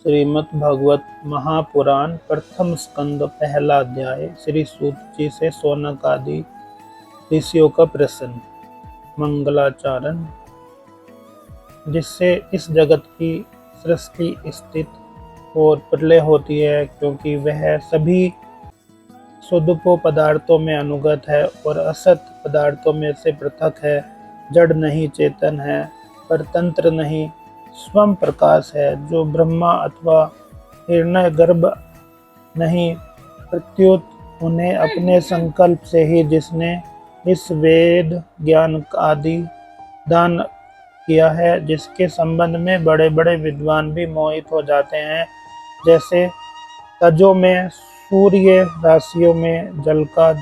श्रीमद् भागवत महापुराण प्रथम स्कंद पहला अध्याय। श्री सूत जी से शौनक आदि ऋषियों का प्रश्न। मंगलाचरण। जिससे इस जगत की सृष्टि स्थित और प्रलय होती है, क्योंकि वह सभी सुदुपो पदार्थों में अनुगत है और असत पदार्थों में से पृथक है। जड़ नहीं, चेतन है, परतंत्र नहीं, स्वयं प्रकाश है, जो ब्रह्मा अथवा हिरण्य गर्भ नहीं, प्रत्युत उन्हें अपने संकल्प से ही जिसने इस वेद ज्ञान आदि दान किया है, जिसके संबंध में बड़े बड़े विद्वान भी मोहित हो जाते हैं। जैसे तजों में सूर्य, राशियों में जल का,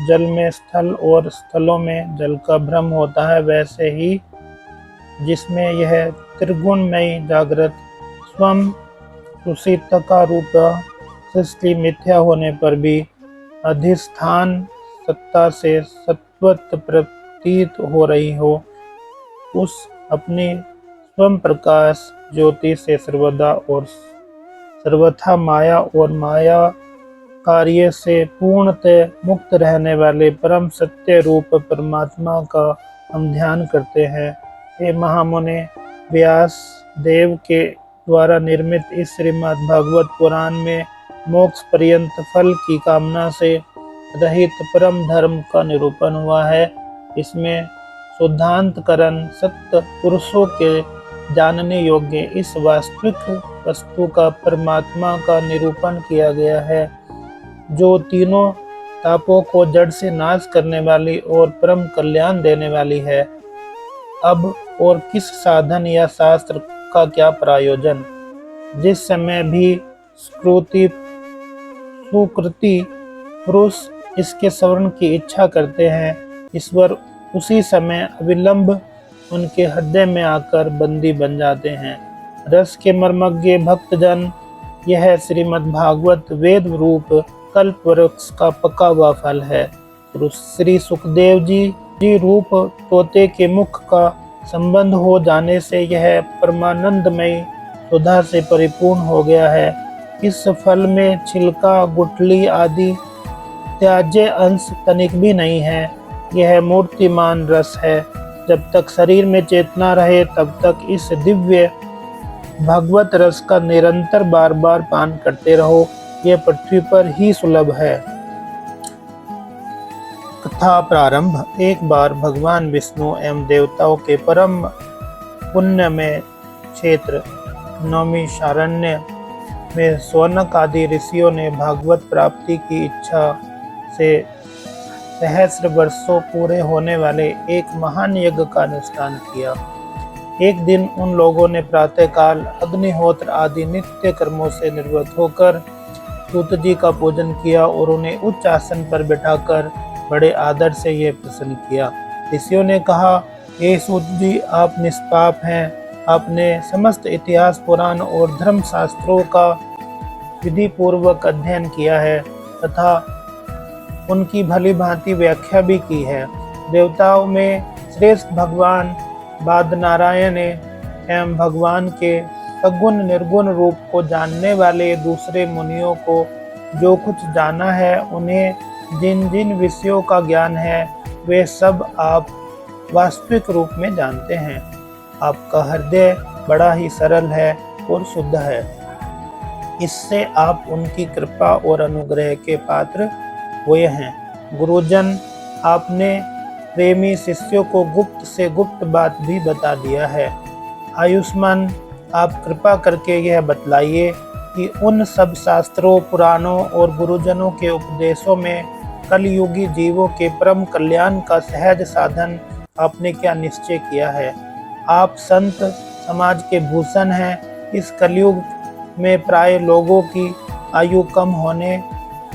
जल में स्थल और स्थलों में जल का भ्रम होता है, वैसे ही जिसमें यह त्रिगुणमयी जागृत स्वयं सुषिप्त का रूप सृष्टि मिथ्या होने पर भी अधिष्ठान सत्ता से सत्वत प्रतीत हो रही हो, उस अपनी स्वयं प्रकाश ज्योति से सर्वदा और सर्वथा माया और माया कार्य से पूर्णतः मुक्त रहने वाले परम सत्य रूप परमात्मा का हम ध्यान करते हैं। हे महामुने, व्यास देव के द्वारा निर्मित इस श्रीमद् भागवत पुराण में मोक्ष पर्यंत फल की कामना से रहित परम धर्म का निरूपण हुआ है। इसमें शुद्धांतकरण सत्य पुरुषों के जानने योग्य इस वास्तविक वस्तु का परमात्मा का निरूपण किया गया है, जो तीनों तापों को जड़ से नाश करने वाली और परम कल्याण देने वाली है। अब और किस साधन या शास्त्र का क्या प्रयोजन? जिस समय भी सुकृति पुरुष इसके श्रवण की इच्छा करते हैं, ईश्वर उसी समय अविलंब उनके हृदय में आकर बंदी बन जाते हैं। रस के मर्मज्ञ भक्तजन, यह श्रीमद् भागवत वेद रूप कल्प वृक्ष का पका हुआ फल है। श्री सुखदेव जी रूप तोते के मुख का संबंध हो जाने से यह परमानंदमय सुधा से परिपूर्ण हो गया है। इस फल में छिलका, गुठली आदि त्याज्य अंश तनिक भी नहीं है। यह मूर्तिमान रस है। जब तक शरीर में चेतना रहे, तब तक इस दिव्य भगवत रस का निरंतर बार बार पान करते रहो। यह पृथ्वी पर ही सुलभ है। कथा प्रारंभ। एक बार भगवान विष्णु एवं देवताओं के परम पुण्यमय क्षेत्र नैमिषारण्य में शौनक आदि ऋषियों ने भागवत प्राप्ति की इच्छा से सहस्र वर्षों पूरे होने वाले एक महान यज्ञ का अनुष्ठान किया। एक दिन उन लोगों ने प्रातःकाल अग्निहोत्र आदि नित्य कर्मों से निवृत्त होकर सूत जी का पूजन किया और उन्हें उच्च आसन पर बिठाकर बड़े आदर से यह प्रश्न किया। ऋषियों ने कहा, हे सूत जी, आप निष्पाप हैं। आपने समस्त इतिहास, पुराण और धर्म शास्त्रों का विधि पूर्वक अध्ययन किया है तथा उनकी भली भांति व्याख्या भी की है। देवताओं में श्रेष्ठ भगवान बादनारायण एवं भगवान के सगुण निर्गुण रूप को जानने वाले दूसरे मुनियों को जो कुछ जाना है, उन्हें जिन जिन विषयों का ज्ञान है, वे सब आप वास्तविक रूप में जानते हैं। आपका हृदय बड़ा ही सरल है और शुद्ध है। इससे आप उनकी कृपा और अनुग्रह के पात्र हुए हैं। गुरुजन, आपने प्रेमी शिष्यों को गुप्त से गुप्त बात भी बता दिया है। आयुष्मान, आप कृपा करके यह बतलाइए कि उन सब शास्त्रों, पुराणों और गुरुजनों के उपदेशों में कलयुगी जीवों के परम कल्याण का सहज साधन आपने क्या निश्चय किया है? आप संत समाज के भूषण हैं। इस कलयुग में प्राय लोगों की आयु कम होने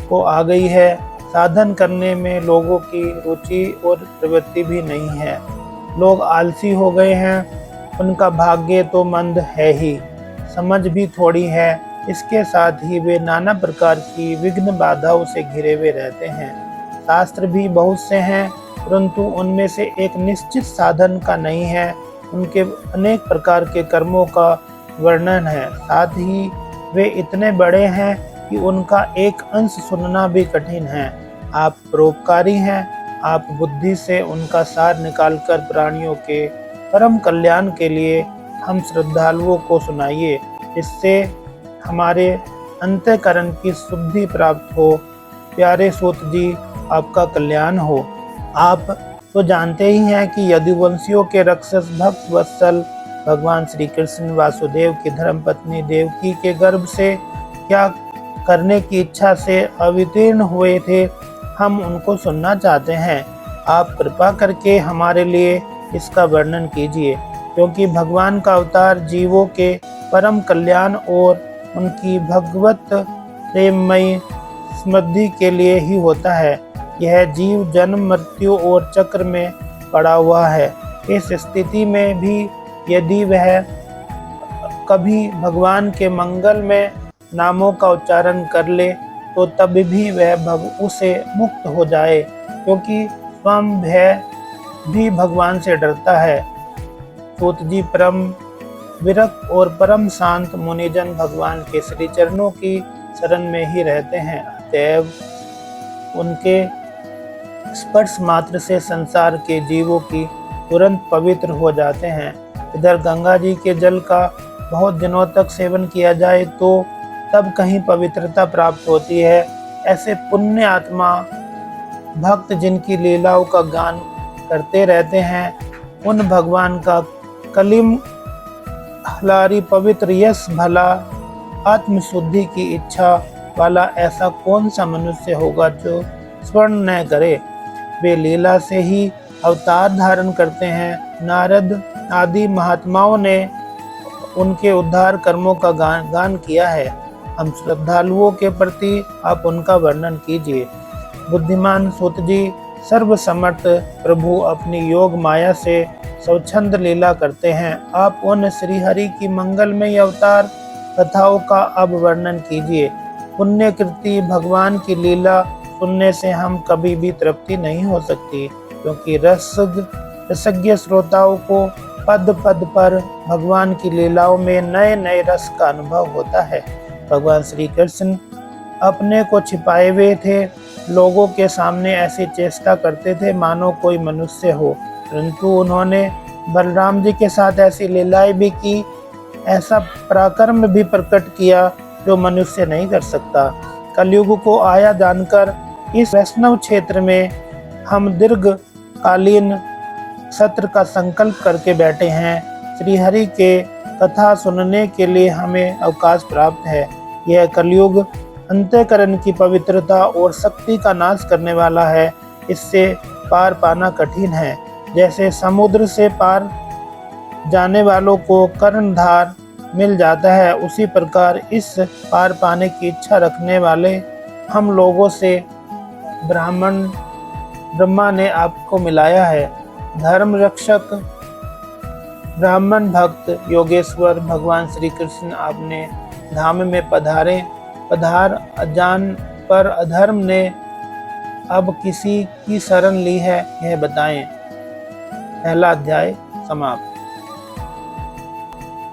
को आ गई है। साधन करने में लोगों की रुचि और प्रवृत्ति भी नहीं है। लोग आलसी हो गए हैं। उनका भाग्य तो मंद है ही, समझ भी थोड़ी है। इसके साथ ही वे नाना प्रकार की विघ्न बाधाओं से घिरे हुए रहते हैं। शास्त्र भी बहुत से हैं, परंतु उनमें से एक निश्चित साधन का नहीं है। उनके अनेक प्रकार के कर्मों का वर्णन है। साथ ही वे इतने बड़े हैं कि उनका एक अंश सुनना भी कठिन है। आप परोपकारी हैं, आप बुद्धि से उनका सार निकालकर प्राणियों के परम कल्याण के लिए हम श्रद्धालुओं को सुनाइए, जिससे हमारे अंतःकरण की शुद्धि प्राप्त हो। प्यारे सूत जी, आपका कल्याण हो। आप तो जानते ही हैं कि यदुवंशियों के राक्षस भक्त वत्सल भगवान श्री कृष्ण वासुदेव की धर्मपत्नी देवकी के गर्भ से क्या करने की इच्छा से अवतीर्ण हुए थे। हम उनको सुनना चाहते हैं। आप कृपा करके हमारे लिए इसका वर्णन कीजिए, क्योंकि भगवान का अवतार जीवों के परम कल्याण और उनकी भगवत प्रेममयी समृद्धि के लिए ही होता है। यह जीव जन्म मृत्यु और चक्र में पड़ा हुआ है। इस स्थिति में भी यदि वह कभी भगवान के मंगल में नामों का उच्चारण कर ले तो तब भी वह उसे मुक्त हो जाए, क्योंकि स्वयं भय भी भगवान से डरता है। सूत जी परम विरक्त और परम शांत मुनिजन भगवान के श्री चरणों की शरण में ही रहते हैं। अतएव उनके स्पर्श मात्र से संसार के जीवों की तुरंत पवित्र हो जाते हैं। इधर गंगा जी के जल का बहुत दिनों तक सेवन किया जाए तो तब कहीं पवित्रता प्राप्त होती है। ऐसे पुण्य आत्मा भक्त जिनकी लीलाओं का गान करते रहते हैं, उन भगवान का कलिम हलारी पवित्र यश भला आत्मशुद्धि की इच्छा वाला ऐसा कौन सा मनुष्य होगा जो स्वर्ण न करे। वे लीला से ही अवतार धारण करते हैं। नारद आदि महात्माओं ने उनके उद्धार कर्मों का गान किया है। हम श्रद्धालुओं के प्रति आप उनका वर्णन कीजिए। बुद्धिमान सूत जी, सर्वसमर्थ प्रभु अपनी योग माया से स्वच्छंद लीला करते हैं। आप उन श्री हरि की मंगलमय अवतार कथाओं का अब वर्णन कीजिए। पुण्य कृति भगवान की लीला सुनने से हम कभी भी तृप्ति नहीं हो सकती, क्योंकि रसज्ञ श्रोताओं को पद पद पर भगवान की लीलाओं में नए नए रस का अनुभव होता है। भगवान श्री कृष्ण अपने को छिपाए हुए थे। लोगों के सामने ऐसी चेष्टा करते थे मानो कोई मनुष्य हो, परंतु उन्होंने बलराम जी के साथ ऐसी लीलाएं भी की, ऐसा पराक्रम भी प्रकट किया जो मनुष्य नहीं कर सकता। कलयुग को आया जानकर इस वैष्णव क्षेत्र में हम दीर्घकालीन सत्र का संकल्प करके बैठे हैं। श्री हरि के कथा सुनने के लिए हमें अवकाश प्राप्त है। यह कलयुग अंतःकरण की पवित्रता और शक्ति का नाश करने वाला है। इससे पार पाना कठिन है। जैसे समुद्र से पार जाने वालों को कर्णधार मिल जाता है, उसी प्रकार इस पार पाने की इच्छा रखने वाले हम लोगों से ब्रह्मा ने आपको मिलाया है। धर्म रक्षक ब्राह्मण भक्त योगेश्वर भगवान श्री कृष्ण आपने धाम में पधार अजान पर अधर्म ने अब किसी की शरण ली है, यह बताएं। पहला अध्याय समाप्त।